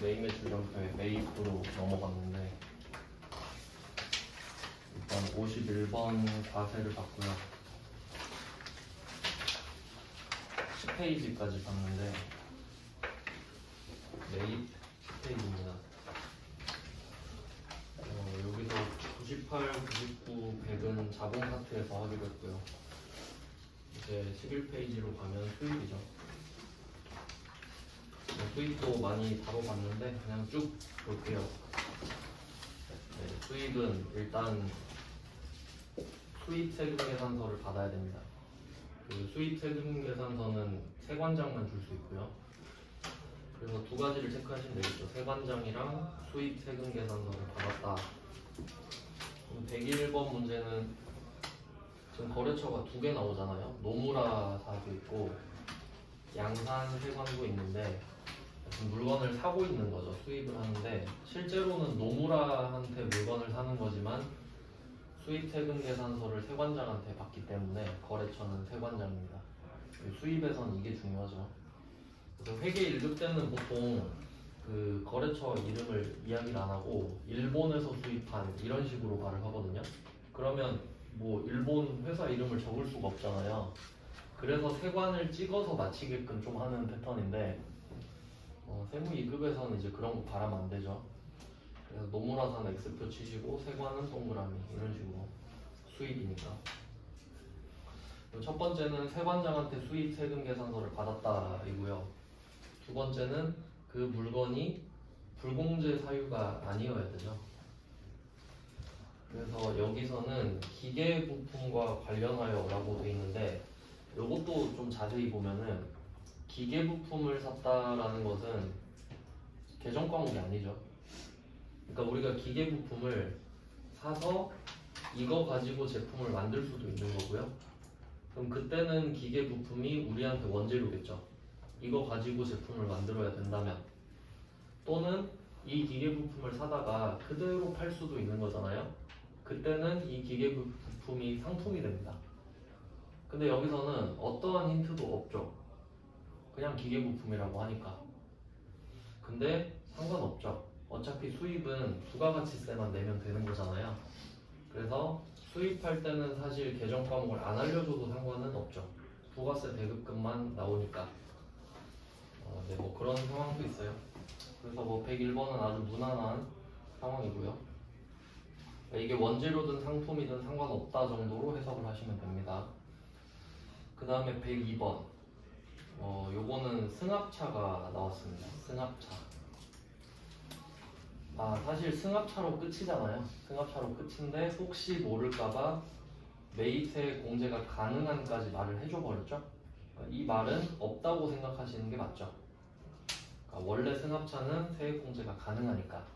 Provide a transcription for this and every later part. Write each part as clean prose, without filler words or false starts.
메인 매출 점표에 매입으로 넘어갔는데 일단 51번 과세를 받고요. 10페이지까지 봤는데 매입 10페이지입니다. 여기서 98, 99, 100은 자본 파트에서 하기로 했고요. 이제 11페이지로 가면 수입이죠. 수입도 많이 다뤄봤는데 그냥 쭉 볼게요. 네, 수입은 일단 수입 세금 계산서를 받아야 됩니다. 그 수입 세금 계산서는 세관장만 줄 수 있고요. 그래서 두 가지를 체크하시면 되겠죠. 세관장이랑 수입 세금 계산서를 받았다. 101번 문제는 지금 거래처가 두 개 나오잖아요. 노무라사도 있고 양산 세관도 있는데 물건을 사고 있는 거죠. 수입을 하는데 실제로는 노무라한테 물건을 사는 거지만 수입 세금 계산서를 세관장한테 받기 때문에 거래처는 세관장입니다. 수입에서는 이게 중요하죠. 그래서 회계 1급 때는 보통 그 거래처 이름을 이야기를 안 하고 일본에서 수입한 이런 식으로 말을 하거든요. 그러면 뭐 일본 회사 이름을 적을 수가 없잖아요. 그래서 세관을 찍어서 맞히게끔 좀 하는 패턴인데 세무 2급에서는 이제 그런 거 바라면 안 되죠. 그래서 노무라사는 X표 치시고 세관은 동그라미 이런 식으로 수입이니까. 첫 번째는 세관장한테 수입 세금 계산서를 받았다이고요. 두 번째는 그 물건이 불공제 사유가 아니어야 되죠. 그래서 여기서는 기계 부품과 관련하여 라고 되어 있는데 이것도 좀 자세히 보면은 기계 부품을 샀다라는 것은 계정 과목이 아니죠. 그러니까 우리가 기계 부품을 사서 이거 가지고 제품을 만들 수도 있는 거고요. 그럼 그때는 기계 부품이 우리한테 원재료겠죠. 이거 가지고 제품을 만들어야 된다면, 또는 이 기계 부품을 사다가 그대로 팔 수도 있는 거잖아요. 그때는 이 기계 부품이 상품이 됩니다. 근데 여기서는 어떠한 힌트도 없죠. 그냥 기계 부품이라고 하니까. 근데 상관없죠. 어차피 수입은 부가가치세만 내면 되는 거잖아요. 그래서 수입할 때는 사실 계정 과목을 안 알려줘도 상관은 없죠. 부가세 대급금만 나오니까. 네, 뭐 그런 상황도 있어요. 그래서 뭐 101번은 아주 무난한 상황이고요. 이게 원재료든 상품이든 상관없다 정도로 해석을 하시면 됩니다. 그 다음에 102번. 요거는 승합차가 나왔습니다. 승합차. 사실 승합차로 끝이잖아요. 승합차로 끝인데 혹시 모를까봐 매입세 공제가 가능한까지 말을 해줘버렸죠. 이 말은 없다고 생각하시는 게 맞죠. 그러니까 원래 승합차는 세액 공제가 가능하니까.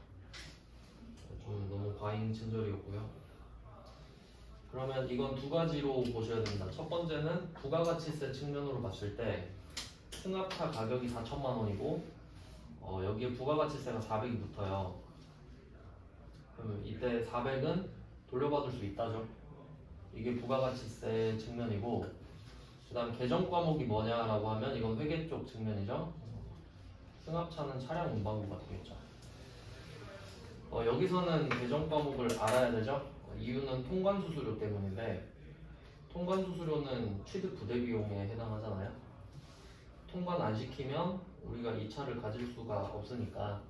좀 너무 과잉 친절이었고요. 그러면 이건 두 가지로 보셔야 됩니다. 첫 번째는 부가가치세 측면으로 봤을 때 승합차 가격이 4천만 원이고 여기에 부가가치세가 400이 붙어요. 그러면 이때 400은 돌려받을 수 있다죠. 이게 부가가치세 측면이고, 그 다음 계정 과목이 뭐냐라고 하면 이건 회계 쪽 측면이죠. 승합차는 차량 운반부가 되겠죠. 여기서는 계정 과목을 알아야 되죠. 이유는 통관수수료 때문인데, 통관수수료는 취득 부대 비용에 해당하잖아요. 통관 안 시키면 우리가 이 차를 가질 수가 없으니까,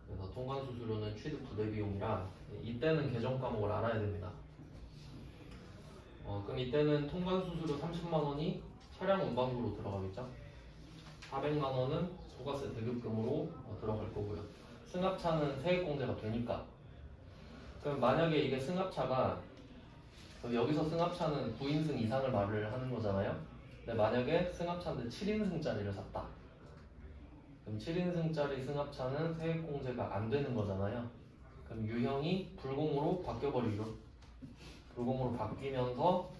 그래서 통관수수료는 취득 부대 비용이라 이때는 계정 과목을 알아야 됩니다. 그럼 이때는 통관수수료 30만 원이 차량 운반부로 들어가겠죠. 400만 원은 부가세 대급금으로 들어갈 거고요. 승합차는 세액공제가 되니까. 그럼 만약에 이게 승합차가, 여기서 승합차는 9인승 이상을 말을 하는 거잖아요. 근데 만약에 승합차인데 7인승짜리를 샀다. 그럼 7인승짜리 승합차는 세액공제가 안 되는 거잖아요. 그럼 유형이 불공으로 바뀌어버리죠. 불공으로 바뀌면서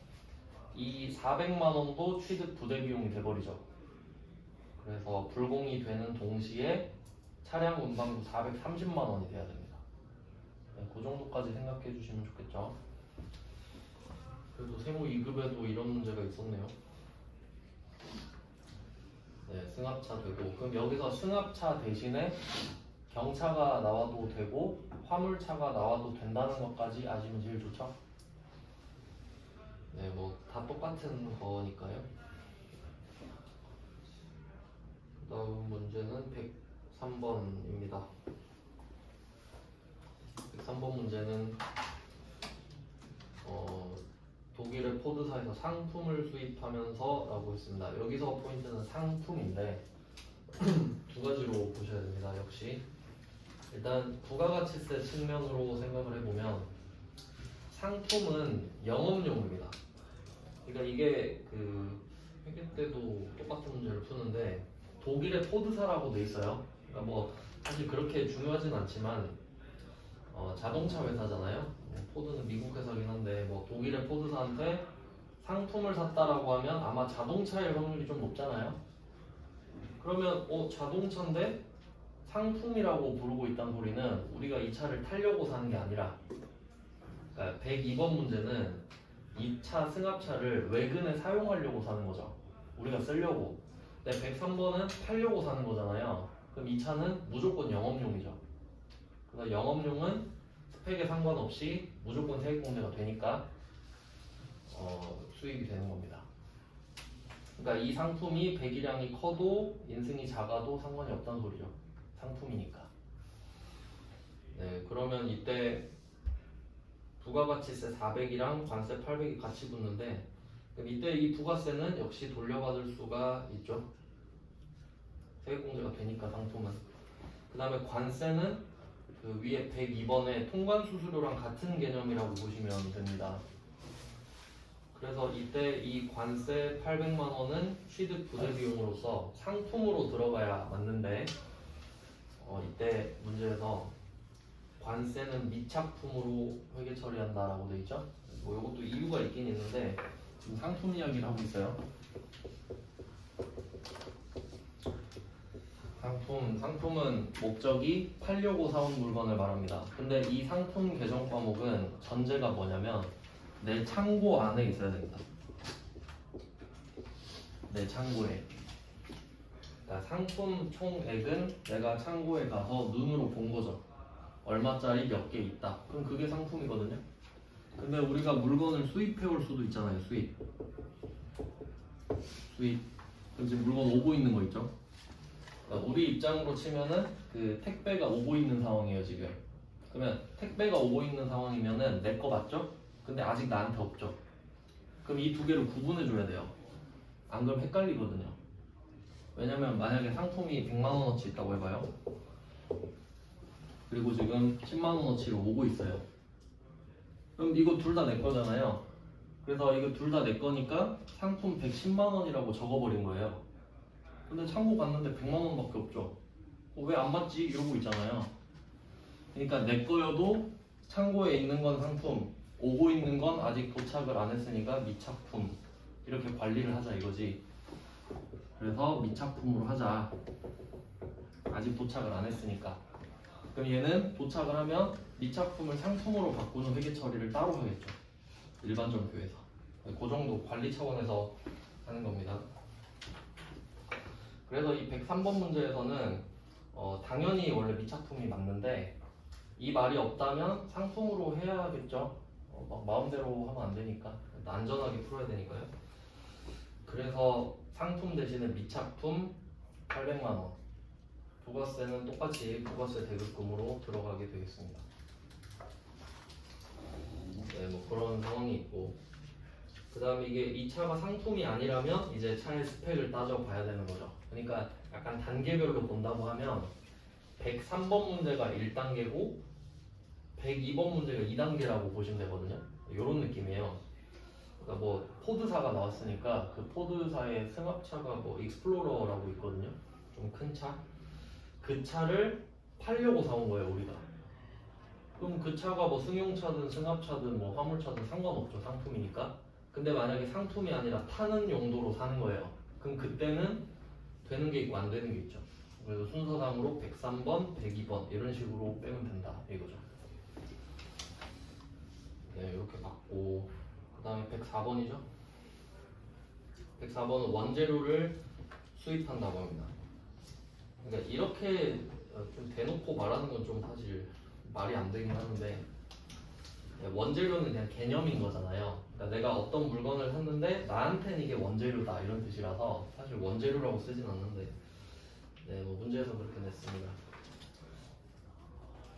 이 400만 원도 취득 부대 비용이 돼버리죠. 그래서 불공이 되는 동시에 차량 운반부 430만 원이 돼야 됩니다. 네, 그 정도까지 생각해 주시면 좋겠죠. 그래도 세무 2급에도 이런 문제가 있었네요. 네, 승합차 되고, 그럼 여기서 승합차 대신에 경차가 나와도 되고 화물차가 나와도 된다는 것까지 아시면 제일 좋죠? 네, 뭐 다 똑같은 거니까요. 다음 문제는 103번입니다. 103번 문제는 독일의 포드사에서 상품을 수입하면서 라고 했습니다. 여기서 포인트는 상품인데 두 가지로 보셔야 됩니다. 역시 일단 부가가치세 측면으로 생각을 해보면 상품은 영업용입니다. 그러니까 이게 그 회계 때도 똑같은 문제를 푸는데 독일의 포드사라고 돼 있어요. 그러니까 뭐 사실 그렇게 중요하진 않지만 자동차 회사잖아요. 포드는 미국 회사긴 한데 뭐 독일의 포드사한테 상품을 샀다라고 하면 아마 자동차일 확률이 좀 높잖아요. 그러면 자동차인데 상품이라고 부르고 있다는 소리는 우리가 이 차를 타려고 사는 게 아니라, 그러니까 102번 문제는 이 차 승합차를 외근에 사용하려고 사는 거죠. 우리가 쓰려고. 근데 103번은 팔려고 사는 거잖아요. 그럼 이 차는 무조건 영업용이죠. 그래서 영업용은 스펙에 상관없이 무조건 세액공제가 되니까 수입이 되는 겁니다. 그러니까 이 상품이 배기량이 커도 인승이 작아도 상관이 없다는 소리죠. 상품이니까. 네, 그러면 이때 부가가치세 400이랑 관세 800이 같이 붙는데, 그럼 이때 이 부가세는 역시 돌려받을 수가 있죠. 세액공제가 되니까 상품은. 그 다음에 관세는 그 위에 102번의 통관수수료랑 같은 개념이라고 보시면 됩니다. 그래서 이때 이 관세 800만 원은 취득 부대 비용으로서 상품으로 들어가야 맞는데 이때 문제에서 관세는 미착품으로 회계 처리한다라고 돼 있죠. 뭐 이것도 이유가 있긴 있는데 지금 상품 이야기를 하고 있어요. 상품은 목적이 팔려고 사온 물건을 말합니다. 근데 이 상품 개정 과목은 전제가 뭐냐면 내 창고 안에 있어야 됩니다. 내 창고에. 그러니까 상품 총액은 내가 창고에 가서 눈으로 본 거죠. 얼마짜리 몇 개 있다. 그럼 그게 상품이거든요. 근데 우리가 물건을 수입해 올 수도 있잖아요. 수입. 그럼 지금 물건 오고 있는 거 있죠? 그러니까 우리 입장으로 치면은 그 택배가 오고 있는 상황이에요 지금. 그러면 택배가 오고 있는 상황이면은 내 거 맞죠? 근데 아직 나한테 없죠. 그럼 이 두 개를 구분해 줘야 돼요. 안 그러면 헷갈리거든요. 왜냐면 만약에 상품이 100만 원어치 있다고 해봐요. 그리고 지금 10만 원어치로 오고 있어요. 그럼 이거 둘 다 내 거잖아요. 그래서 이거 둘 다 내 거니까 상품 110만 원이라고 적어버린 거예요. 근데 창고 갔는데 100만 원밖에 없죠. 왜 안 맞지? 이러고 있잖아요. 그러니까 내 거여도 창고에 있는 건 상품, 오고 있는 건 아직 도착을 안 했으니까 미착품. 이렇게 관리를 하자 이거지. 그래서 미착품으로 하자. 아직 도착을 안 했으니까. 그럼 얘는 도착을 하면 미착품을 상품으로 바꾸는 회계 처리를 따로 하겠죠. 일반 점표에서. 그 정도 관리 차원에서 하는 겁니다. 그래서 이 103번 문제에서는 당연히 원래 미착품이 맞는데 이 말이 없다면 상품으로 해야겠죠. 막 마음대로 하면 안 되니까 안전하게 풀어야 되니까요. 그래서 상품 대신에 미착품 800만 원. 부가세는 똑같이 부가세 대급금으로 들어가게 되겠습니다. 네, 뭐 그런 상황이 있고, 그 다음에 이게 이 차가 상품이 아니라면 이제 차의 스펙을 따져봐야 되는 거죠. 그러니까 약간 단계별로 본다고 하면 103번 문제가 1단계고 102번 문제가 2단계라고 보시면 되거든요. 이런 느낌이에요. 그러니까 뭐 포드사가 나왔으니까 그 포드사의 승합차가 뭐 익스플로러라고 있거든요. 좀 큰 차. 그 차를 팔려고 사온 거예요, 우리가. 그럼 그 차가 뭐 승용차든 승합차든 뭐 화물차든 상관없죠. 상품이니까. 근데 만약에 상품이 아니라 타는 용도로 사는 거예요. 그럼 그때는 되는 게 있고 안 되는 게 있죠. 그래서 순서상으로 103번, 102번 이런 식으로 빼면 된다 이거죠. 네, 이렇게 받고 그 다음에 104번이죠. 104번은 원재료를 수입한다고 합니다. 그러니까 이렇게 좀 대놓고 말하는 건 좀 사실 말이 안 되긴 하는데 원재료는 그냥 개념인 거잖아요. 그러니까 내가 어떤 물건을 샀는데 나한테는 이게 원재료다 이런 뜻이라서 사실 원재료라고 쓰진 않는데 네, 뭐 문제에서 그렇게 냈습니다.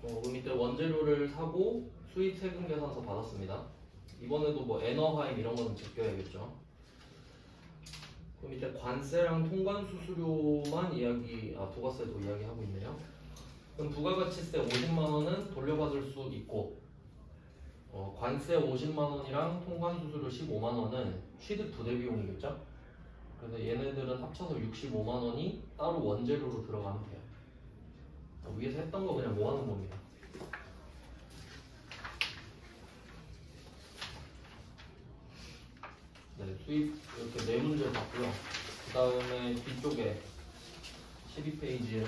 그럼 이때 원재료를 사고 수입 세금 계산서 받았습니다. 이번에도 뭐 에너하임 이런 거는 제껴야겠죠. 그럼 이때 관세랑 통관 수수료만 부가세도 이야기하고 있네요. 그럼 부가가치세 50만 원은 돌려받을 수 있고 관세 50만 원이랑 통관 수수료 15만 원은 취득 부대 비용이겠죠? 그래서 얘네들은 합쳐서 65만 원이 따로 원재료로 들어가면 돼요. 위에서 했던 거 그냥 모아놓은 겁니다. 네, 수입 이렇게 네 문제를 봤고요. 그 다음에 뒤쪽에 12페이지에는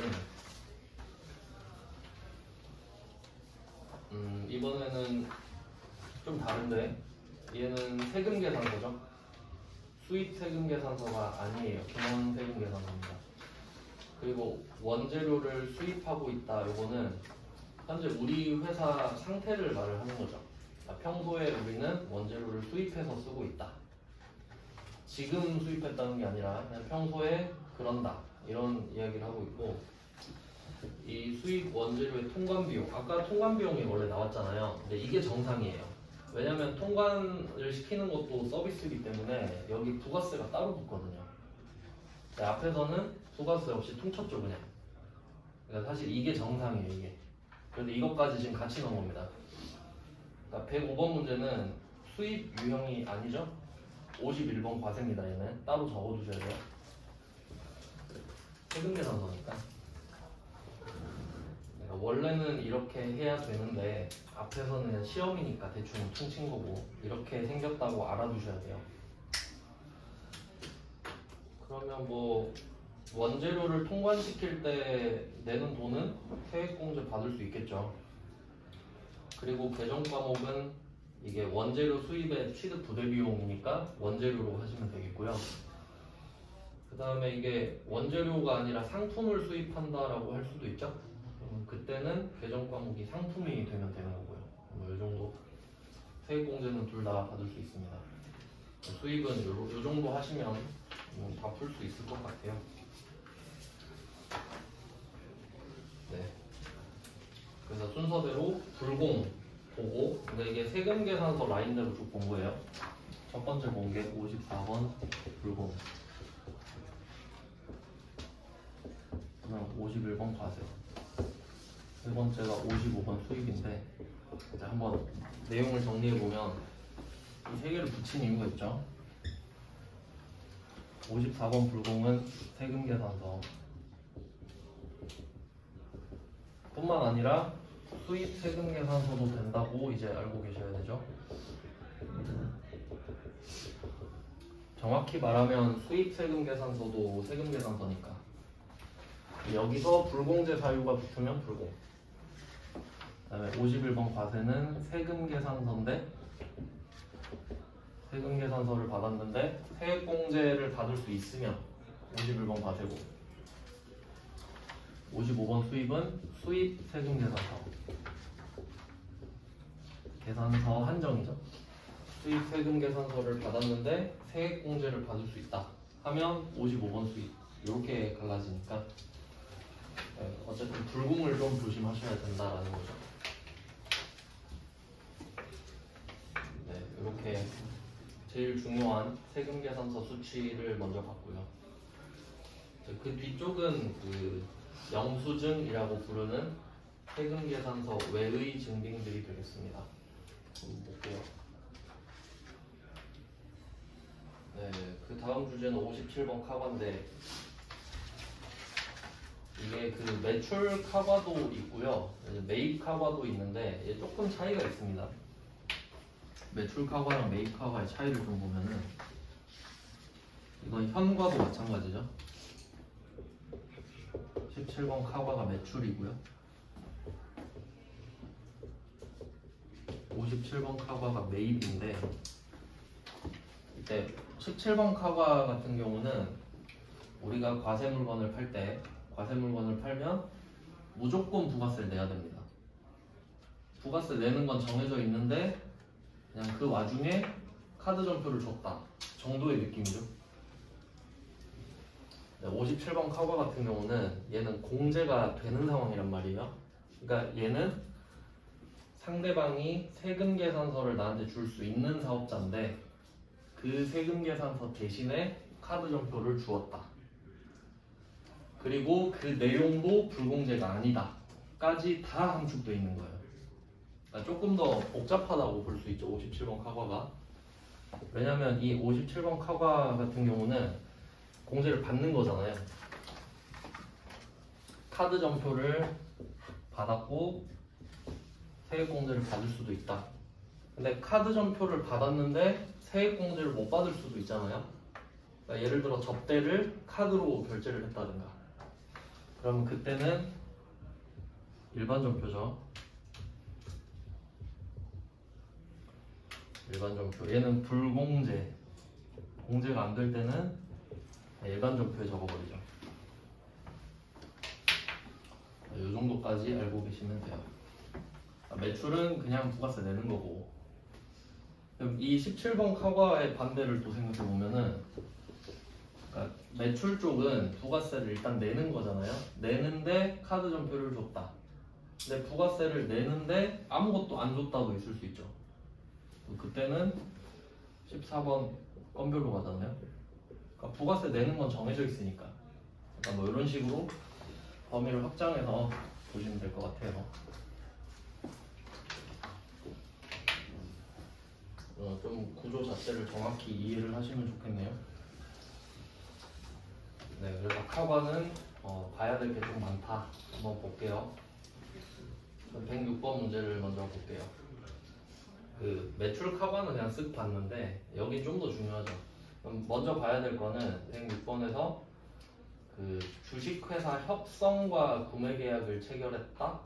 이번에는 좀 다른데 얘는 세금 계산서죠. 수입 세금 계산서가 아니에요. 기본 세금 계산서입니다. 그리고 원재료를 수입하고 있다. 요거는 현재 우리 회사 상태를 말을 하는 거죠. 평소에 우리는 원재료를 수입해서 쓰고 있다. 지금 수입했다는 게 아니라 그냥 평소에 그런다. 이런 이야기를 하고 있고 이 수입 원재료의 통관 비용 아까 통관 비용이 원래 나왔잖아요. 근데 이게 정상이에요. 왜냐면 통관을 시키는 것도 서비스이기 때문에 여기 부가세가 따로 붙거든요. 앞에서는 부가세 없이 통쳤죠 그냥. 그러니까 사실 이게 정상이에요 이게. 그런데 이것까지 지금 같이 넣은 겁니다. 그러니까 105번 문제는 수입 유형이 아니죠. 51번 과세입니다. 얘는 따로 적어두셔야 돼요. 세금 계산서니까. 그러니까 원래는 이렇게 해야 되는데 앞에서는 시험이니까 대충 퉁친 거고 이렇게 생겼다고 알아두셔야 돼요. 그러면 뭐 원재료를 통관시킬 때 내는 돈은 세액공제 받을 수 있겠죠. 그리고 개정 과목은 이게 원재료 수입의 취득 부대 비용이니까 원재료로 하시면 되겠고요. 그 다음에 이게 원재료가 아니라 상품을 수입한다라고 할 수도 있죠. 그때는 개정 과목이 상품이 되면 되는 거고요. 뭐 이 정도 세액공제는 둘 다 받을 수 있습니다. 수입은 요 정도 하시면 다 풀 수 있을 것 같아요. 네. 그래서 순서대로 불공 보고, 근데 이게 세금 계산서 라인대로 쭉 본 거예요. 첫 번째 본 게 54번 불공. 그다음 51번 과세. 세 번째가 55번 수입인데, 이제 한번 내용을 정리해 보면 이 세 개를 붙인 이유가 있죠. 54번 불공은 세금 계산서 뿐만 아니라 수입 세금 계산서도 된다고 이제 알고 계셔야 되죠. 정확히 말하면 수입 세금 계산서도 세금 계산서니까 여기서 불공제 사유가 붙으면 불공. 그다음에 51번 과세는 세금 계산서인데 세금 계산서를 받았는데 세액공제를 받을 수 있으면 51번 과세고 55번 수입은 수입 세금 계산서. 계산서 한정이죠. 수입 세금 계산서를 받았는데 세액공제를 받을 수 있다 하면 55번 수입. 이렇게 갈라지니까 어쨌든 불공을 좀 조심하셔야 된다라는 거죠. 네, 이렇게 제일 중요한 세금 계산서 수치를 먼저 봤고요. 그 뒤쪽은 그 영수증이라고 부르는 세금 계산서 외의 증빙들이 되겠습니다. 한번 볼게요. 네, 그 다음 주제는 57번 카바인데 이게 그 매출 카바도 있고요, 매입 카바도 있는데 얘 조금 차이가 있습니다. 매출 카바랑 매입 카바의 차이를 좀 보면은 이건 현과도 마찬가지죠. 17번 카바가 매출이고요. 57번 카바가 매입인데 이때 17번 카바 같은 경우는 우리가 과세 물건을 팔 때 과세 물건을 팔면 무조건 부가세를 내야 됩니다. 부가세 내는 건 정해져 있는데 그냥 그 와중에 카드 전표를 줬다 정도의 느낌이죠. 57번 카과 같은 경우는 얘는 공제가 되는 상황이란 말이에요. 그러니까 얘는 상대방이 세금 계산서를 나한테 줄 수 있는 사업자인데 그 세금 계산서 대신에 카드 전표를 주었다. 그리고 그 내용도 불공제가 아니다 까지 다 함축되어 있는 거예요. 그러니까 조금 더 복잡하다고 볼 수 있죠. 57번 카과가. 왜냐면 이 57번 카과 같은 경우는 공제를 받는 거잖아요. 카드 전표를 받았고 세액 공제를 받을 수도 있다. 근데 카드 전표를 받았는데 세액 공제를 못 받을 수도 있잖아요. 그러니까 예를 들어 접대를 카드로 결제를 했다든가. 그러면 그때는 일반 전표죠. 일반 전표. 얘는 불공제. 공제가 안 될 때는 일반 전표에 적어버리죠. 이 정도까지 알고 계시면 돼요. 매출은 그냥 부가세 내는 거고. 그럼 이 17번 카과의 반대를 또 생각해 보면은, 그러니까 매출 쪽은 부가세를 일단 내는 거잖아요. 내는데 카드 전표를 줬다. 근데 부가세를 내는데 아무것도 안 줬다도 있을 수 있죠. 그때는 14번 건별로 가잖아요. 그러니까 부가세 내는 건 정해져 있으니까. 그러니까 뭐 이런 식으로 범위를 확장해서 보시면 될 것 같아요. 좀 구조 자체를 정확히 이해를 하시면 좋겠네요. 네, 그래서 카과는 봐야 될 게 좀 많다. 한번 볼게요. 106번 문제를 먼저 볼게요. 그 매출 카과는 그냥 쓱 봤는데 여기 좀 더 중요하죠. 그럼 먼저 봐야 될 거는 106번에서 그 주식회사 협성과 구매 계약을 체결했다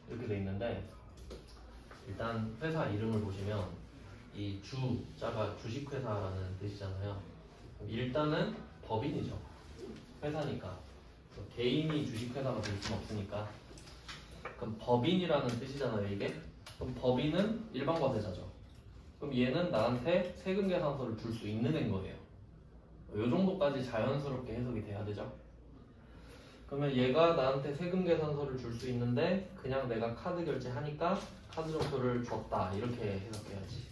이렇게 돼 있는데, 일단 회사 이름을 보시면 이 주자가 주식회사라는 뜻이잖아요. 그럼 일단은 법인이죠. 회사니까 개인이 주식회사가 될 수는 없으니까. 그럼 법인이라는 뜻이잖아요 이게. 그럼 법인은 일반과세자죠. 그럼 얘는 나한테 세금 계산서를 줄 수 있는 거예요. 이 정도까지 자연스럽게 해석이 돼야 되죠. 그러면 얘가 나한테 세금 계산서를 줄 수 있는데 그냥 내가 카드 결제하니까 카드 전표를 줬다 이렇게 해석해야지.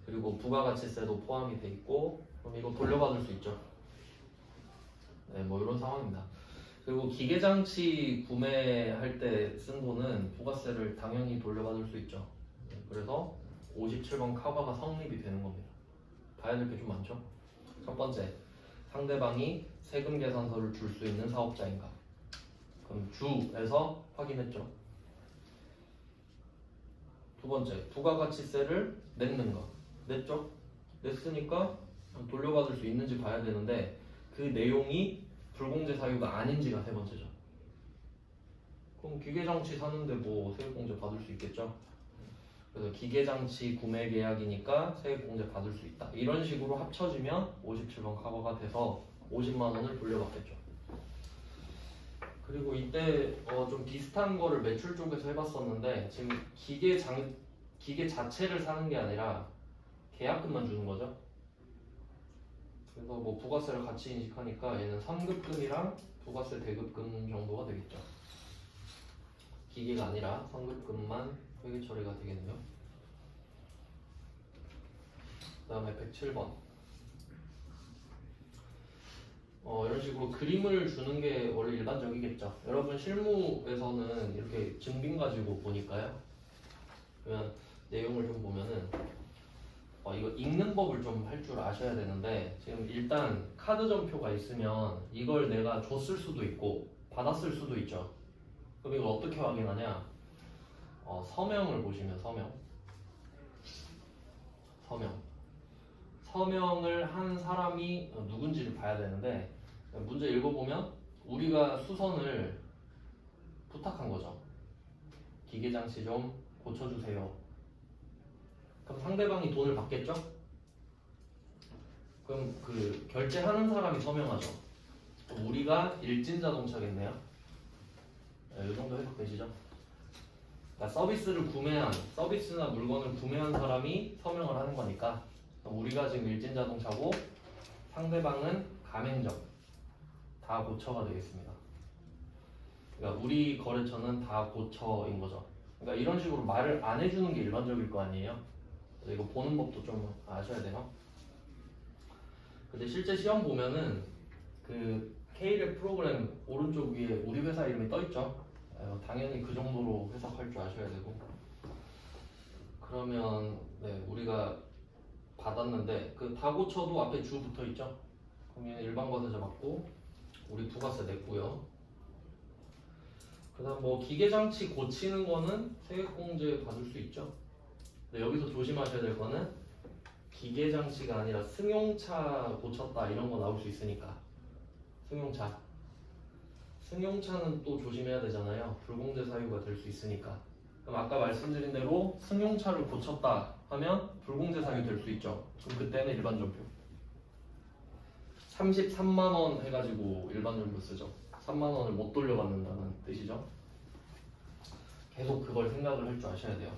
그리고 부가가치세도 포함이 돼 있고, 그럼 이거 돌려받을 수 있죠. 네, 뭐 이런 상황입니다. 그리고 기계장치 구매할 때 쓴 돈은 부가세를 당연히 돌려받을 수 있죠. 그래서 57번 카바가 성립이 되는 겁니다. 봐야 될 게 좀 많죠. 첫 번째, 상대방이 세금 계산서를 줄 수 있는 사업자인가. 그럼 주에서 확인했죠. 두 번째, 부가가치세를 냈는 거. 냈죠? 냈으니까 돌려받을 수 있는지 봐야 되는데 그 내용이 불공제 사유가 아닌지가 세 번째죠. 그럼 기계장치 사는데 뭐 세액공제 받을 수 있겠죠? 그래서 기계장치 구매 계약이니까 세액공제 받을 수 있다. 이런 식으로 합쳐지면 57번 카버가 돼서 50만 원을 돌려받겠죠. 그리고 이때 좀 비슷한 거를 매출 쪽에서 해봤었는데, 지금 기계 자체를 사는 게 아니라 계약금만 주는 거죠. 그래서 뭐 부가세를 같이 인식하니까 얘는 선급금이랑 부가세 대급금 정도가 되겠죠. 기계가 아니라 선급금만 회계 처리가 되겠네요. 그 다음에 107번. 이런 식으로 그림을 주는 게 원래 일반적이겠죠. 여러분 실무에서는 이렇게 증빙 가지고 보니까요. 그러면 내용을 좀 보면은 이거 읽는 법을 좀 할 줄 아셔야 되는데, 지금 일단 카드 전표가 있으면 이걸 내가 줬을 수도 있고 받았을 수도 있죠. 그럼 이걸 어떻게 확인하냐? 서명을 보시면 서명을 한 사람이 누군지를 봐야 되는데, 문제 읽어보면 우리가 수선을 부탁한 거죠. 기계장치 좀 고쳐주세요. 그럼 상대방이 돈을 받겠죠? 그럼 그 결제하는 사람이 서명하죠. 우리가 일진자동차겠네요. 이 정도 해석되시죠? 그러니까 서비스나 물건을 구매한 사람이 서명을 하는 거니까 우리가 지금 일진자동차고 상대방은 가맹점 다 고처가 되겠습니다. 그러니까 우리 거래처는 다 고처인 거죠. 그러니까 이런 식으로 말을 안 해주는 게 일반적일 거 아니에요. 그래서 이거 보는 법도 좀 아셔야 돼요. 근데 실제 시험 보면은 그 K랩 프로그램 오른쪽 위에 우리 회사 이름이 떠 있죠. 당연히 그 정도로 해석할 줄 아셔야 되고. 그러면 네, 우리가 받았는데 그 다고쳐도 앞에 주 붙어 있죠. 그러면 일반 과세자 받고 우리 부가세 냈고요. 그다음 뭐 기계장치 고치는 거는 세액공제 받을 수 있죠. 근데 여기서 조심하셔야 될 거는 기계장치가 아니라 승용차 고쳤다 이런 거 나올 수 있으니까. 승용차는 또 조심해야 되잖아요. 불공제 사유가 될 수 있으니까. 그럼 아까 말씀드린 대로 승용차를 고쳤다 하면 불공제 사유 될 수 있죠. 그럼 그때는 일반 전표 33만 원 해가지고 일반 전표 쓰죠. 3만 원을 못 돌려받는다는 뜻이죠. 계속 그걸 생각을 할 줄 아셔야 돼요.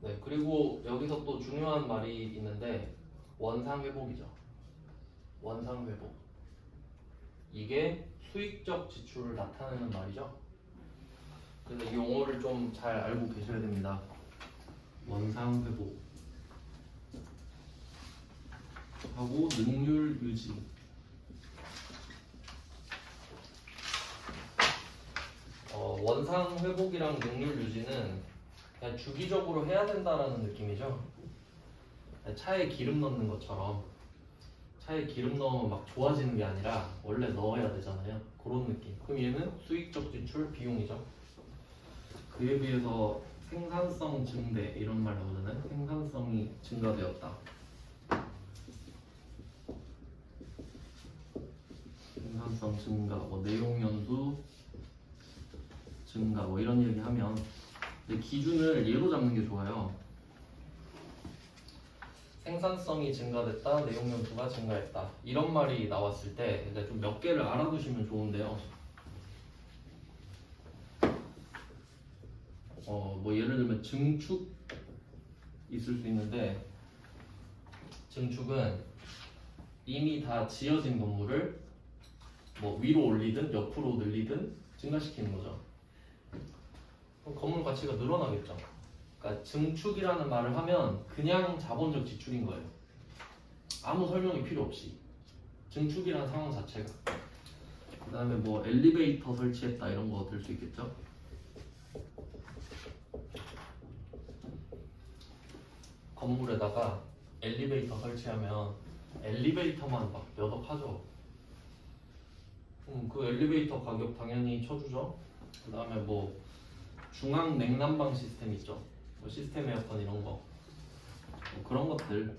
네, 그리고 여기서 또 중요한 말이 있는데 원상회복이죠. 원상회복. 이게 수익적 지출을 나타내는 말이죠. 그래서 이 용어를 좀 잘 알고 계셔야 됩니다. 원상회복 하고 능률 유지. 원상회복이랑 능률 유지는 그냥 주기적으로 해야 된다라는 느낌이죠. 차에 기름 넣는 것처럼 차에 기름 넣으면 막 좋아지는 게 아니라 원래 넣어야 되잖아요. 그런 느낌. 그럼 얘는 수익적 지출 비용이죠. 그에 비해서 생산성 증대 이런 말 나오잖아요. 생산성이 증가되었다. 생산성 증가, 뭐 내용 연수 증가, 뭐 이런 얘기 하면 근데 기준을 얘로 잡는 게 좋아요. 생산성이 증가됐다, 내용 연수가 증가했다 이런 말이 나왔을 때 좀 몇 개를 알아두시면 좋은데요. 뭐 예를 들면 증축 있을 수 있는데 증축은 이미 다 지어진 건물을 뭐 위로 올리든 옆으로 늘리든 증가시키는 거죠. 그럼 건물 가치가 늘어나겠죠. 그러니까 증축이라는 말을 하면 그냥 자본적 지출인 거예요. 아무 설명이 필요 없이 증축이라는 상황 자체가. 그 다음에 뭐 엘리베이터 설치했다 이런 거 들 수 있겠죠. 건물에다가 엘리베이터 설치하면 엘리베이터만 막 몇 억 하죠. 그 엘리베이터 가격 당연히 쳐주죠. 그 다음에 뭐 중앙 냉난방 시스템 있죠. 뭐 시스템 에어컨 이런 거. 뭐 그런 것들.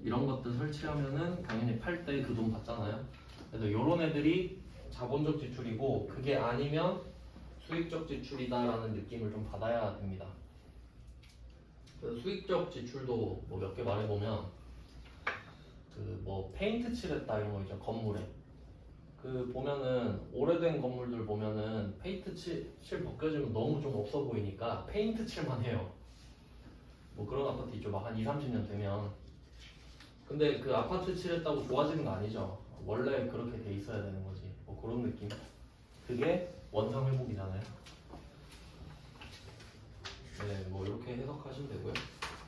이런 것들 설치하면은 당연히 팔 때 그 돈 받잖아요. 그래서 이런 애들이 자본적 지출이고 그게 아니면 수익적 지출이다라는 느낌을 좀 받아야 됩니다. 그래서 수익적 지출도 뭐 몇 개 말해보면 그 뭐 페인트 칠했다 이런 거 있죠. 건물에 그 보면은 오래된 건물들 보면은 페인트 칠 벗겨지면 너무 좀 없어 보이니까 페인트 칠만 해요. 뭐 그런 아파트 있죠. 막 한 2, 30년 되면. 근데 그 아파트 칠했다고 좋아지는 거 아니죠. 원래 그렇게 돼 있어야 되는 거지. 뭐 그런 느낌. 그게 원상 회복이잖아요. 네, 뭐 이렇게 해석하시면 되고요.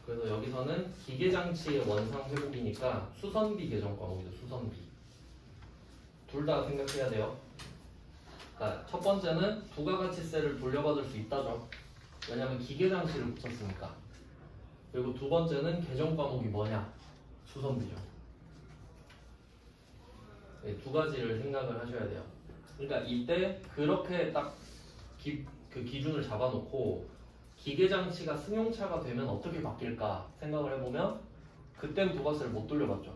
그래서 여기서는 기계장치의 원상 회복이니까 수선비 계정 과목이죠. 수선비. 둘 다 생각해야 돼요. 그러니까 첫 번째는 부가가치세를 돌려받을 수 있다죠. 왜냐하면 기계장치를 붙였으니까. 그리고 두 번째는 계정 과목이 뭐냐? 수선비죠. 네, 두 가지를 생각을 하셔야 돼요. 그러니까 이때 그렇게 딱 그 기준을 잡아놓고 기계장치가 승용차가 되면 어떻게 바뀔까 생각을 해보면 그땐 부가세를 못 돌려받죠.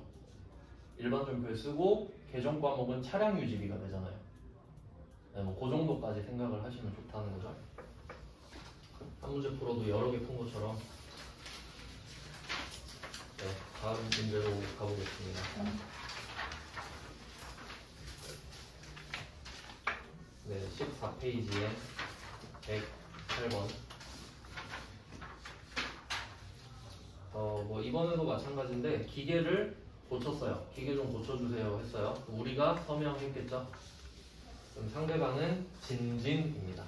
일반 전표에 쓰고 계정 과목은 차량 유지비가 되잖아요. 네, 뭐 그 정도까지 생각을 하시면 좋다는 거죠. 한 문제 풀어도 여러 개 푼 것처럼 네, 다음 문제로 가보겠습니다. 네, 14페이지에 108번. 뭐 이번에도 마찬가지인데 기계를 고쳤어요. 기계 좀 고쳐주세요 했어요. 우리가 서명했겠죠? 그럼 상대방은 진진입니다.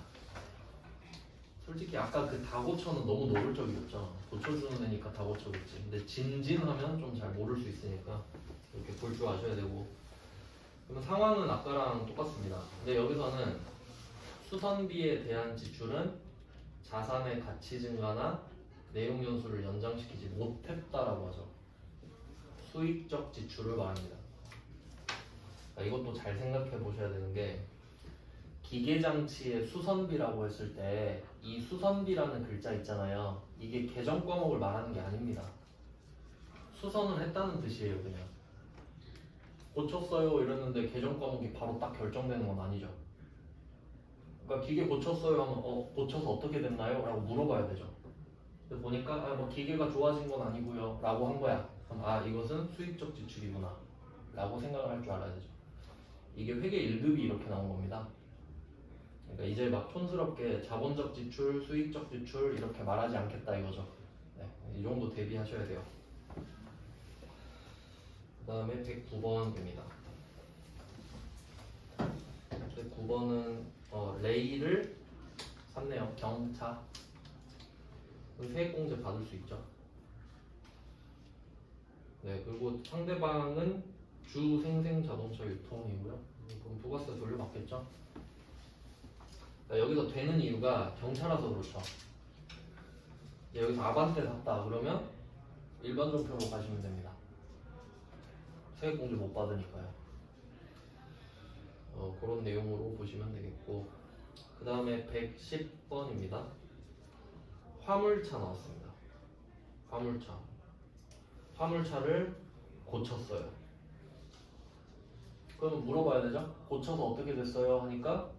솔직히 아까 그 다 고쳐는 너무 노골적이었죠. 고쳐주는 애니까 다 고쳐겠지. 근데 진진하면 좀 잘 모를 수 있으니까 이렇게 볼 줄 아셔야 되고. 그러면 상황은 아까랑 똑같습니다. 근데 여기서는 수선비에 대한 지출은 자산의 가치 증가나 내용 연수를 연장시키지 못했다라고 하죠. 수익적 지출을 말합니다. 그러니까 이것도 잘 생각해 보셔야 되는 게 기계장치의 수선비라고 했을 때 이 수선비라는 글자 있잖아요. 이게 계정 과목을 말하는 게 아닙니다. 수선을 했다는 뜻이에요. 그냥 고쳤어요 이랬는데 계정 과목이 바로 딱 결정되는 건 아니죠. 그러니까 기계 고쳤어요 하면 고쳐서 어떻게 됐나요? 라고 물어봐야 되죠. 근데 보니까 뭐 기계가 좋아진 건 아니고요 라고 한 거야. 그럼 이것은 수익적 지출이구나 라고 생각을 할 줄 알아야 되죠. 이게 회계 1급이 이렇게 나온 겁니다. 그러니까 이제 막 촌스럽게 자본적 지출, 수익적 지출 이렇게 말하지 않겠다 이거죠. 네, 이 정도 대비하셔야 돼요. 그 다음에 109번입니다. 109번은 레이를 샀네요. 경차. 세액공제 받을 수 있죠. 네, 그리고 상대방은 주생생자동차 유통이고요. 그럼 부가세 돌려받겠죠. 여기서 되는 이유가 경차라서 그렇죠. 여기서 아반떼 샀다 그러면 일반 종표로 가시면 됩니다. 세액공제 못 받으니까요. 그런 내용으로 보시면 되겠고, 그 다음에 110번입니다. 화물차 나왔습니다. 화물차를 고쳤어요. 그럼 물어봐야 되죠? 고쳐서 어떻게 됐어요? 하니까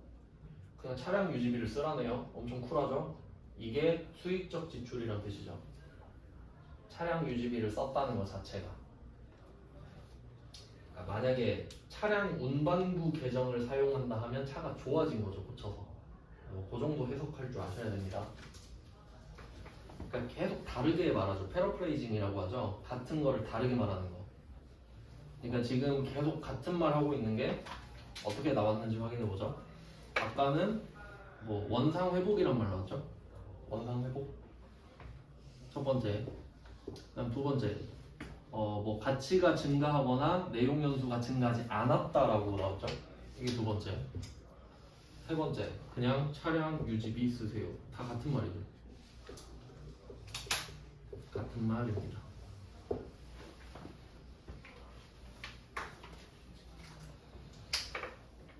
그냥 차량 유지비를 쓰라네요. 엄청 쿨하죠? 이게 수익적 지출이란 뜻이죠. 차량 유지비를 썼다는 것 자체가. 그러니까 만약에 차량 운반부 계정을 사용한다 하면 차가 좋아진 거죠. 고쳐서. 그 정도 해석할 줄 아셔야 됩니다. 그러니까 계속 다르게 말하죠. 패러프레이징이라고 하죠. 같은 거를 다르게 말하는 거. 그러니까 지금 계속 같은 말 하고 있는 게 어떻게 나왔는지 확인해 보죠. 아까는 뭐 원상 회복이란 말 나왔죠. 원상 회복. 첫 번째. 그다음 두 번째. 뭐 가치가 증가하거나 내용 연수가 증가하지 않았다라고 나왔죠. 이게 두 번째. 세 번째. 그냥 차량 유지비 쓰세요. 다 같은 말이죠. 같은 말입니다.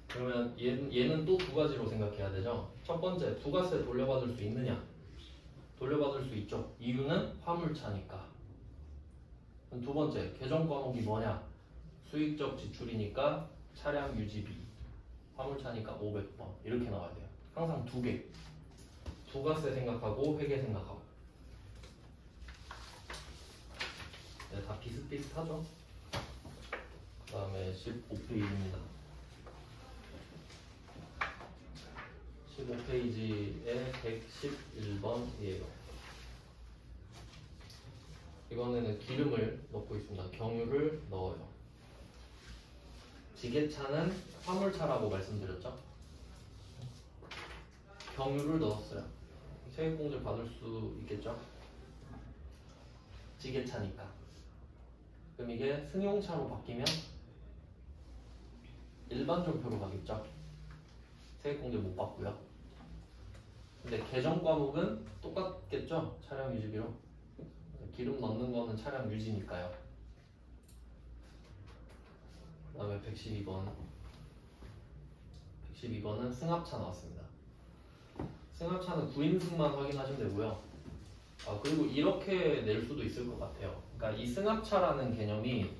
그러면 얘는 또 두 가지로 생각해야 되죠. 첫 번째, 부가세 돌려받을 수 있느냐? 돌려받을 수 있죠. 이유는 화물차니까. 두 번째, 계정 과목이 뭐냐? 수익적 지출이니까 차량 유지비. 화물차니까 500번. 이렇게 나와야 돼요. 항상 두 개. 부가세 생각하고 회계 생각하고. 네, 다 비슷비슷하죠? 그 다음에 15페이지입니다. 15페이지에 111번이에요. 이번에는 기름을 넣고 있습니다. 경유를 넣어요. 지게차는 화물차라고 말씀드렸죠? 경유를 넣었어요. 세액공제 받을 수 있겠죠? 지게차니까. 그럼 이게 승용차로 바뀌면 일반 종표로 가겠죠? 세액공제 못 받고요. 근데 계정 과목은 똑같겠죠? 차량 유지비로. 기름 넣는 거는 차량 유지니까요. 그 다음에 112번. 112번은 승합차 나왔습니다. 승합차는 9인승만 확인하시면 되고요. 그리고 이렇게 낼 수도 있을 것 같아요. 그러니까 이 승합차라는 개념이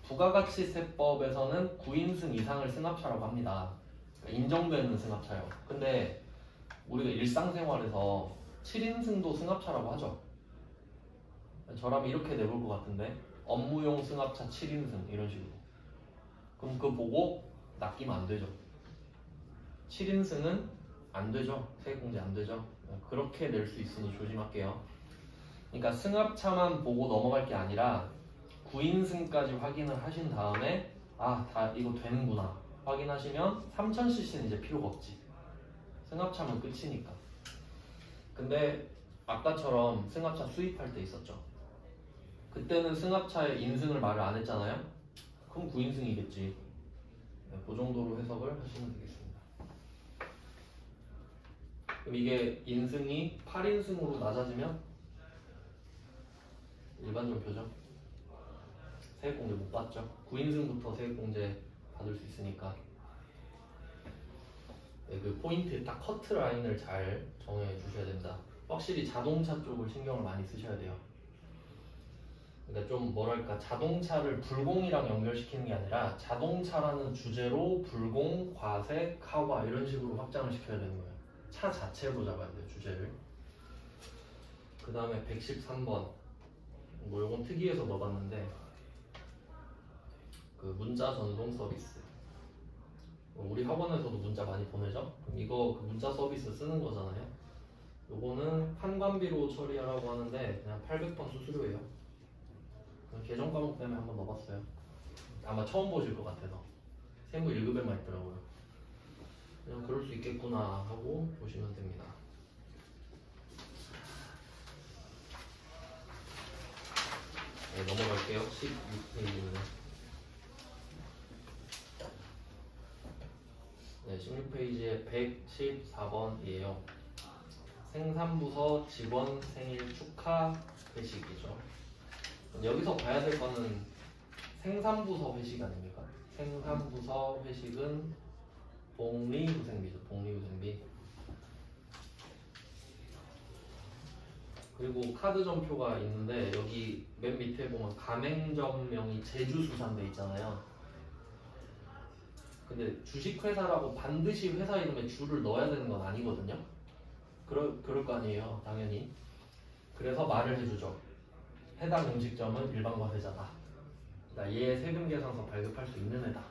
부가가치세법에서는 9인승 이상을 승합차라고 합니다. 그러니까 인정되는 승합차요. 근데 우리가 일상생활에서 7인승도 승합차라고 하죠. 저라면 이렇게 내볼 것 같은데 업무용 승합차 7인승 이런 식으로. 그럼 그거 보고 낚이면 안 되죠. 7인승은 안 되죠. 세액공제 안 되죠. 그렇게 낼 수 있으니 조심할게요. 그러니까 승합차만 보고 넘어갈 게 아니라 9인승까지 확인을 하신 다음에 다 이거 되는구나 확인하시면 3000cc는 이제 필요가 없지. 승합차면 끝이니까. 근데 아까처럼 승합차 수입할 때 있었죠. 그때는 승합차의 인승을 말을 안 했잖아요. 그럼 9인승이겠지. 그 정도로 해석을 하시면 되겠습니다. 그럼 이게 인승이 8인승으로 낮아지면 일반전표죠. 세액공제 못 받죠. 9인승부터 세액공제 받을 수 있으니까. 네, 그 포인트 딱 커트라인을 잘 정해 주셔야 됩니다. 확실히 자동차 쪽을 신경을 많이 쓰셔야 돼요. 그러니까 좀 뭐랄까 자동차를 불공이랑 연결시키는 게 아니라 자동차라는 주제로 불공, 과세, 카와 이런 식으로 확장을 시켜야 되는 거예요. 차 자체로 잡아야 돼요, 주제를. 그 다음에 113번 뭐 요건 특이해서 넣어봤는데 그 문자 전송 서비스. 우리 학원에서도 문자 많이 보내죠? 그럼 이거 그 문자 서비스 쓰는 거잖아요. 요거는 판관비로 처리하라고 하는데 그냥 800번 수수료예요. 계정 과목 때문에 한번 넣어봤어요. 아마 처음 보실 것 같아서 세무 1급에만 있더라고요. 그냥 그럴 수 있겠구나 하고 보시면 됩니다. 네, 넘어갈게요. 16페이지는. 네, 16페이지에 114번이에요. 생산부서 직원 생일 축하 회식이죠. 여기서 봐야 될 거는 생산부서 회식 아닙니까? 생산부서 회식은 복리후생비죠. 복리후생비. 그리고 카드 전표가 있는데 여기 맨 밑에 보면 가맹점명이 제주수산대 있잖아요. 근데 주식회사라고 반드시 회사 이름에 주를 넣어야 되는 건 아니거든요. 그럴 거 아니에요, 당연히. 그래서 말을 해주죠. 해당 음식점은 일반과세자다. 그러니까 얘 세금계산서 발급할 수 있는 애다.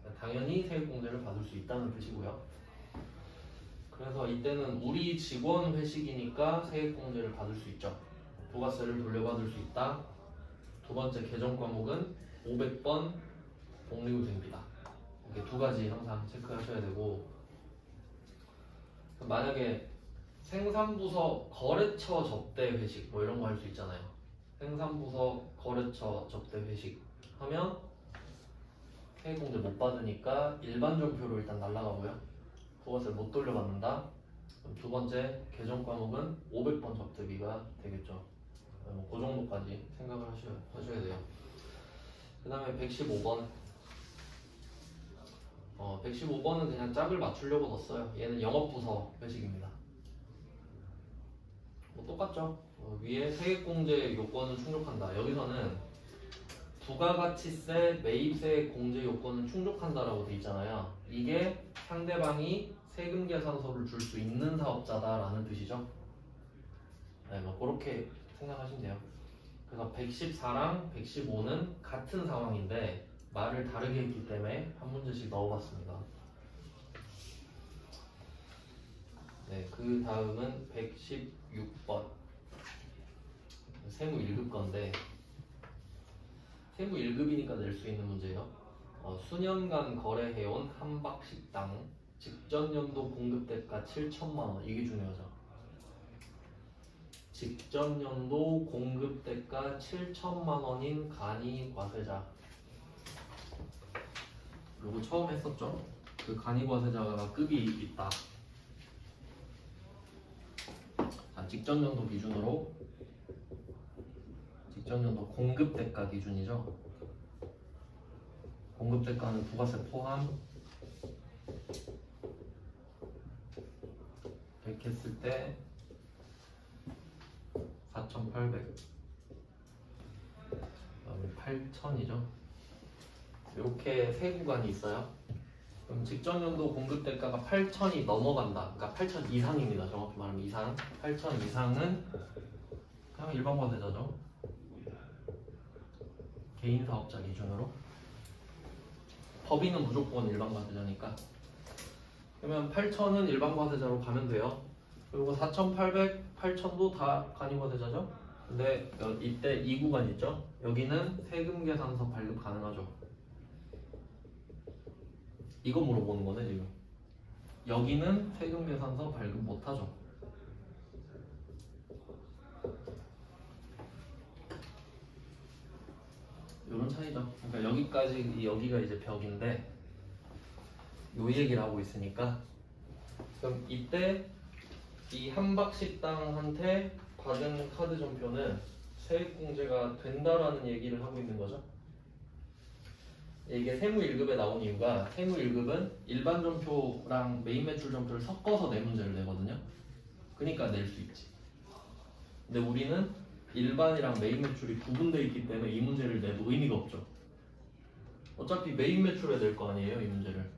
그러니까 당연히 세액공제를 받을 수 있다는 뜻이고요. 그래서 이때는 우리 직원 회식이니까 세액공제를 받을 수 있죠. 부가세를 돌려받을 수 있다. 두 번째 개정 과목은 500번 복리후생비다. 이렇게 두 가지 항상 체크하셔야 되고, 만약에 생산부서 거래처 접대 회식 뭐 이런 거 할 수 있잖아요. 생산부서 거래처 접대 회식 하면 세액공제 못 받으니까 일반전표로 일단 날라가고요. 부가세를 못 돌려받는다. 그럼 두 번째 개정 과목은 500번 접대비가 되겠죠. 그 정도까지 생각을 하셔야 돼요. 그 다음에 115번. 115번은 그냥 짝을 맞추려고 넣었어요. 얘는 영업부서 회식입니다. 뭐 똑같죠? 위에 세액공제 요건은 충족한다. 여기서는 부가가치세, 매입세 공제 요건은 충족한다라고 돼 있잖아요. 이게 상대방이 세금 계산서를 줄 수 있는 사업자다라는 뜻이죠. 네, 뭐 그렇게 생각하시면 돼요. 그래서 114랑 115는 같은 상황인데 말을 다르게 했기 때문에 한 문제씩 넣어봤습니다. 네, 그 다음은 116번 세무 1급 건데 세무 1급이니까 낼 수 있는 문제예요. 수년간 거래해온 한박식당 직전 연도 공급 대가 7천만 원. 이게 중요하죠. 직전 연도 공급 대가 7천만 원인 간이과세자. 요거 처음 했었죠. 그 간이과세자가 급이 있다. 자, 직전 연도 기준으로 직전 연도 공급 대가 기준이죠. 공급 대가는 부가세 포함 100 했을 때 4,800 그다음에 8,000이죠. 이렇게 세 구간이 있어요. 그럼 직전 연도 공급 대가가 8,000이 넘어간다. 그러니까 8,000 이상입니다. 정확히 말하면 이상. 8,000 이상은 그냥 일반과세자죠. 개인 사업자 기준으로. 법인은 무조건 일반 과세자니까. 그러면 8,000은 일반 과세자로 가면 돼요. 그리고 4,800, 8,000도 다 간이 과세자죠. 근데 이때 이 구간 있죠? 여기는 세금 계산서 발급 가능하죠. 이거 물어보는 거네 지금. 여기는 세금 계산서 발급 못하죠. 이런 차이죠. 그러니까 여기까지 여기가 이제 벽인데 요 얘기를 하고 있으니까 그럼 이때 이 한박식당한테 받은 카드 전표는 세액공제가 된다라는 얘기를 하고 있는 거죠. 이게 세무 1급에 나온 이유가 세무 1급은 일반 전표랑 메인 매출 전표를 섞어서 내 문제를 내거든요. 그러니까 낼 수 있지. 근데 우리는 일반이랑 메인 매출이 구분되어 있기 때문에 이 문제를 내도 의미가 없죠. 어차피 메인 매출에 낼 거 아니에요, 이 문제를.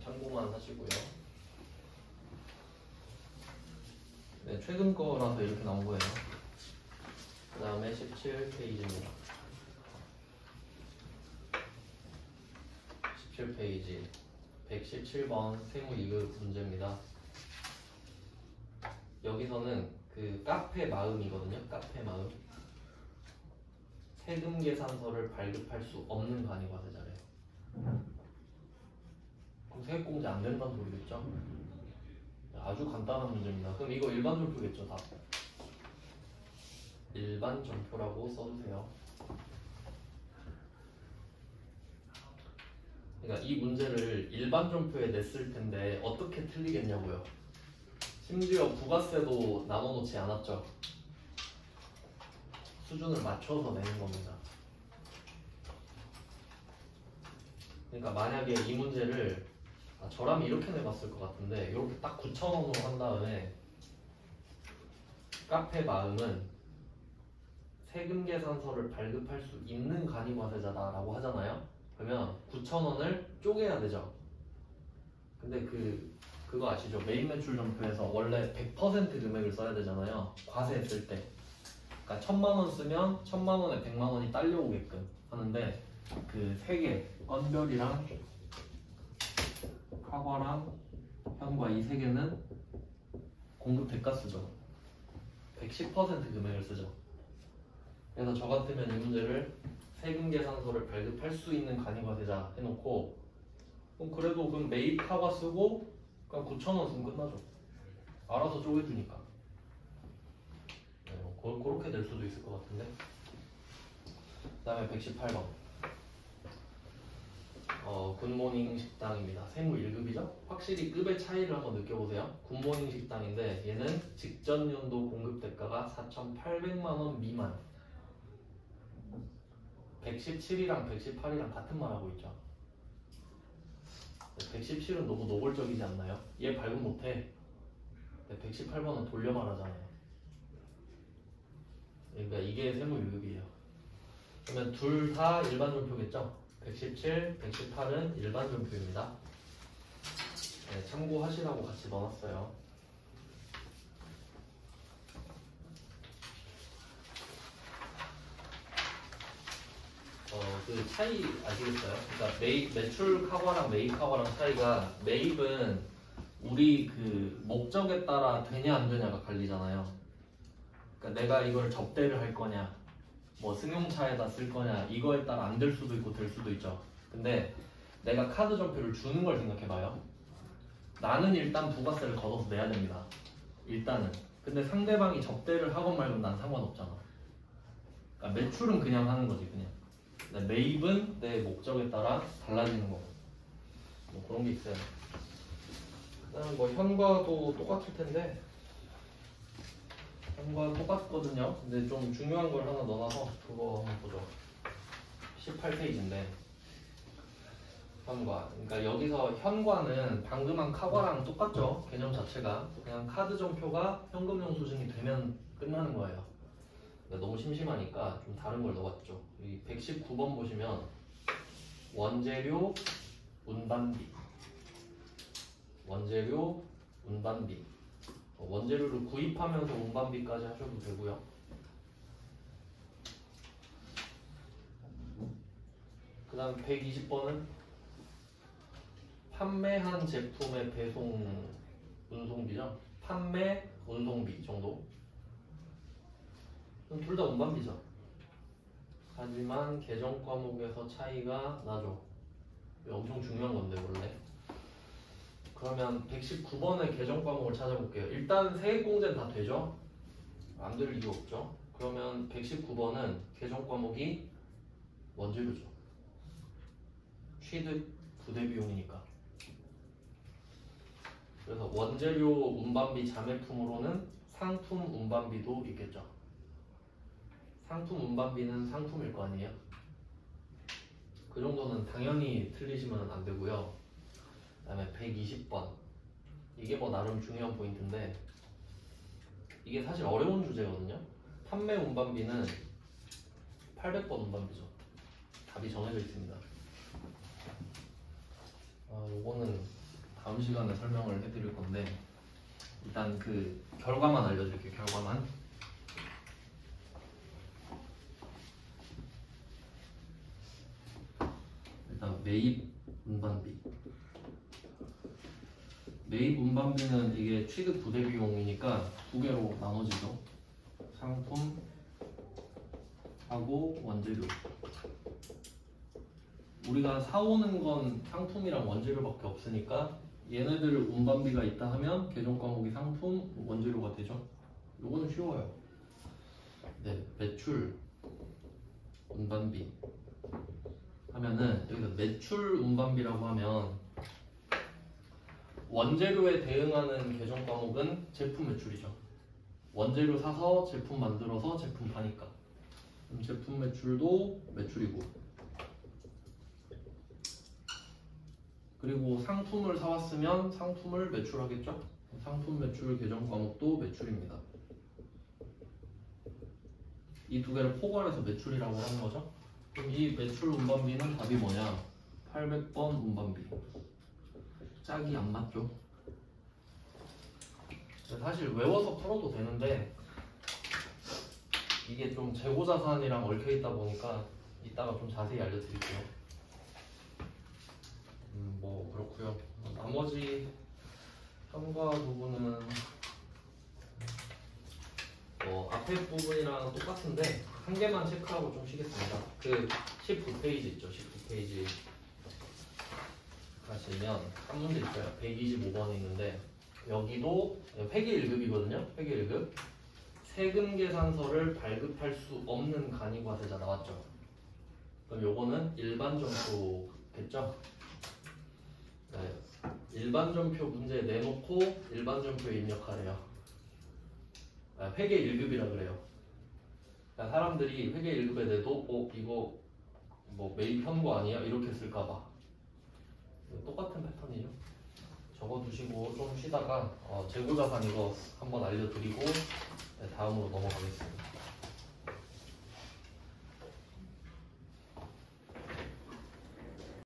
참고만 하시고요. 네, 최근 거라서 이렇게 나온 거예요. 그 다음에 17페이지입니다. 17페이지 117번 세무 2급 문제입니다. 여기서는 그 카페 마음이거든요. 카페 마음. 세금 계산서를 발급할 수 없는 간이과세자래요. 그럼 세액공제 안 된다는 소리겠죠? 아주 간단한 문제입니다. 그럼 이거 일반 전표겠죠, 답. 일반 전표라고 써주세요. 그러니까 이 문제를 일반 전표에 냈을 텐데 어떻게 틀리겠냐고요. 심지어 부가세도 나눠놓지 않았죠. 수준을 맞춰서 내는 겁니다. 그러니까 만약에 이 문제를 저라면 이렇게 내봤을 것 같은데 이렇게 딱 9,000원으로 한 다음에 카페 마음은 세금 계산서를 발급할 수 있는 간이과세자다라고 하잖아요. 그러면 9,000원을 쪼개야 되죠. 근데 그거 아시죠? 메인 매출 전표에서 원래 100% 금액을 써야 되잖아요. 과세했을 때. 그러니까 1,000만 원 쓰면 1,000만 원에 100만 원이 딸려오게끔 하는데 그 세 개, 건별이랑 카과랑 현과 이 세 개는 공급 대가 쓰죠. 110% 금액을 쓰죠. 그래서 저 같으면 이 문제를 세금 계산서를 발급할 수 있는 간이과세자 해놓고 그럼 매입 카과 쓰고 그냥 9,000원 쓰면 끝나죠. 알아서 쪼개주니까. 그렇게 될 수도 있을 것 같은데. 그 다음에 118번 굿모닝 식당입니다. 세무 1급이죠? 확실히 급의 차이를 한번 느껴보세요. 굿모닝 식당인데 얘는 직전 연도 공급 대가가 4,800만원 미만. 117이랑 118이랑 같은 말 하고 있죠. 117은 너무 노골적이지 않나요? 얘 발급 못해. 118번은 돌려 말하잖아요. 그러니까 이게 세무 1급이에요. 그러면 둘 다 일반 전표겠죠? 117, 118은 일반 전표입니다. 네, 참고하시라고 같이 넣어놨어요. 그 차이 아시겠어요? 그러니까 매출 카과랑 매입 카과랑 차이가 매입은 우리 그 목적에 따라 되냐 안 되냐가 갈리잖아요. 그러니까 내가 이걸 접대를 할 거냐, 뭐 승용차에다 쓸 거냐 이거에 따라 안 될 수도 있고 될 수도 있죠. 근데 내가 카드 전표를 주는 걸 생각해봐요. 나는 일단 부가세를 걷어서 내야 됩니다. 일단은. 근데 상대방이 접대를 하건 말건 난 상관없잖아. 그러니까 매출은 그냥 하는 거지 그냥. 근데 매입은 내 목적에 따라 달라지는 거고. 뭐 그런 게 있어요. 그다음 뭐 현과도 똑같을 텐데. 현과 똑같거든요. 근데 좀 중요한 걸 하나 넣어놔서 그거 한번 보죠. 18페이지인데 현과. 그러니까 여기서 현과는 방금 한 카과랑 똑같죠. 개념 자체가. 그냥 카드 전표가 현금 영수증이 되면 끝나는 거예요. 그러니까 너무 심심하니까 좀 다른 걸 넣어봤죠. 이 119번 보시면 원재료, 운반비. 원재료, 운반비. 원재료를 구입하면서 운반비까지 하셔도 되고요. 그 다음 120번은 판매한 제품의 배송 운송비죠. 판매 운송비 정도. 둘 다 운반비죠. 하지만 계정 과목에서 차이가 나죠. 엄청 중요한 건데 원래. 그러면 119번의 계정 과목을 찾아볼게요. 일단 세액공제는 다 되죠? 안 될 이유 없죠. 그러면 119번은 계정 과목이 원재료죠. 취득 부대 비용이니까. 그래서 원재료 운반비 자매품으로는 상품 운반비도 있겠죠. 상품 운반비는 상품일 거 아니에요? 그 정도는 당연히 틀리시면 안 되고요. 그 다음에 120번. 이게 뭐 나름 중요한 포인트인데 이게 사실 어려운 주제거든요. 판매 운반비는 800번 운반비죠. 답이 정해져 있습니다. 요거는 다음 시간에 설명을 해드릴 건데 일단 그 결과만 알려드릴게요. 결과만. 일단 매입 운반비. 매입 운반비는 이게 취득 부대 비용이니까 두 개로 나눠지죠. 상품 하고 원재료. 우리가 사오는 건 상품이랑 원재료밖에 없으니까 얘네들 운반비가 있다 하면 계정 과목이 상품, 원재료가 되죠. 요거는 쉬워요. 네, 매출 운반비 하면은 여기서 매출 운반비라고 하면 원재료에 대응하는 계정 과목은 제품 매출이죠. 원재료 사서 제품 만들어서 제품 파니까. 그럼 제품 매출도 매출이고. 그리고 상품을 사왔으면 상품을 매출하겠죠? 상품 매출 계정 과목도 매출입니다. 이 두 개를 포괄해서 매출이라고 하는 거죠. 그럼 이 매출 운반비는 답이 뭐냐? 800번 운반비. 짝이 안 맞죠? 사실 외워서 풀어도 되는데 이게 좀 재고자산이랑 얽혀있다 보니까 이따가 좀 자세히 알려드릴게요. 뭐 그렇고요. 나머지 현과 부분은 뭐 앞에 부분이랑 똑같은데 한 개만 체크하고 좀 쉬겠습니다. 그 19페이지 있죠. 19페이지 가시면 한 문제 있어요. 125번이 있는데 여기도 회계 1급이거든요. 회계 1급. 세금 계산서를 발급할 수 없는 간이과세자 나왔죠. 그럼 요거는 일반 점표겠죠? 네. 일반 점표 문제 내놓고 일반 점표에 입력하래요. 회계 1급이라 그래요. 그러니까 사람들이 회계 1급에 내도 이거 뭐 매입 현고 아니야? 이렇게 쓸까봐. 똑같은 패턴이죠. 적어두시고 좀 쉬다가 재고자산 이거 한번 알려드리고 다음으로 넘어가겠습니다.